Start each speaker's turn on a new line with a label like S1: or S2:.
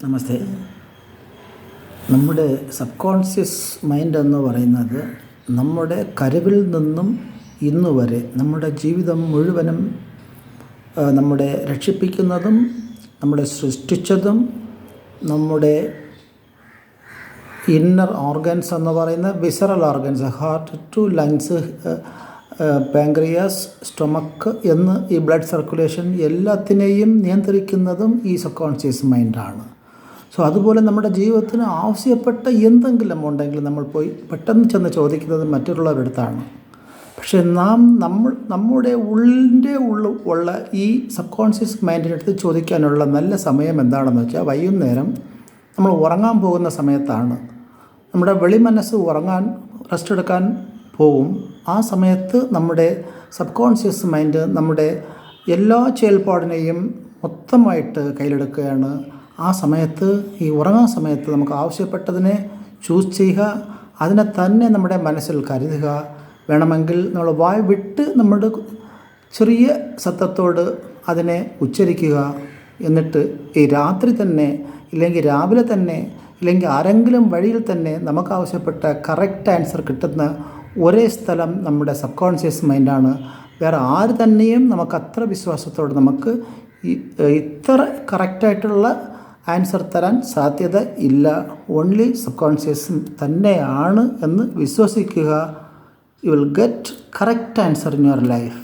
S1: നമസ്തേ. നമ്മുടെ sub conscious mind എന്ന് പറയുന്നത് നമ്മുടെ കരുവിൽ നിന്നും ഇന്ന് വരെ നമ്മുടെ ജീവിതം മുഴുവനും നമ്മുടെ രക്ഷിപ്പിക്കുന്നതും നമ്മുടെ സൃഷ്ടിച്ചതും നമ്മുടെ ഇന്നർ ഓർഗൻസ് എന്ന് പറയുന്ന visceral organs, heart to lungs, pancreas, stomach എന്ന് ഈ ബ്ലഡ് സർക്കുലേഷൻ എല്ലാത്തിനെയും നിയന്ത്രിക്കുന്നതും ഈ സബ് കോൺഷ്യസ് മൈൻഡാണ്. സോ അതുപോലെ നമ്മുടെ ജീവിതത്തിന് ആവശ്യപ്പെട്ട എന്തെങ്കിലും ഉണ്ടെങ്കിൽ നമ്മൾ പോയി പെട്ടെന്ന് ചെന്ന് ചോദിക്കുന്നത് മറ്റുള്ളവരുടെ അടുത്താണ്. പക്ഷേ നമ്മുടെ ഉള്ള ഈ സബ് കോൺഷ്യസ് മൈൻഡിൻ്റെ അടുത്ത് ചോദിക്കാനുള്ള നല്ല സമയം എന്താണെന്ന് വെച്ചാൽ വൈകുന്നേരം നമ്മൾ ഉറങ്ങാൻ പോകുന്ന സമയത്താണ്. നമ്മുടെ വെളിമനസ്സ് ഉറങ്ങാൻ റെസ്റ്റ് എടുക്കാൻ പോകും. ആ സമയത്ത് നമ്മുടെ സബ് കോൺഷ്യസ് മൈൻഡ് നമ്മുടെ എല്ലാ செயல்பாടിനെയും മൊത്തമായിട്ട് കയ്യിലെടുക്കുകയാണ്. ആ സമയത്ത് ഈ ഉറങ്ങാൻ സമയത്ത് നമുക്ക് ആവശ്യപ്പെട്ടതിനെ ചൂസ് ചെയ്യുക, അതിനെ തന്നെ നമ്മുടെ മനസ്സിൽ കരുതുക. വേണമെങ്കിൽ നമ്മൾ വായ് വിട്ട് നമ്മുടെ ചെറിയ ശബ്ദത്തോട് അതിനെ ഉച്ചരിക്കുക. എന്നിട്ട് ഈ രാത്രി തന്നെ ഇല്ലെങ്കിൽ രാവിലെ തന്നെ ഇല്ലെങ്കിൽ ആരെങ്കിലും വഴിയിൽ തന്നെ നമുക്ക് ആവശ്യപ്പെട്ട കറക്റ്റ് ആൻസർ കിട്ടുന്ന ഒരേ സ്ഥലം നമ്മുടെ സബ് കോൺഷ്യസ് മൈൻഡാണ്. വേറെ ആര് തന്നെയും നമുക്ക് അത്ര വിശ്വാസത്തോടെ നമുക്ക് ഇത്ര കറക്റ്റായിട്ടുള്ള ആൻസർ തരാൻ സാധ്യത ഇല്ല. ഓൺലി സബ് കോൺഷ്യസ് തന്നെയാണ് എന്ന് വിശ്വസിക്കുക. You will get correct answer in your life.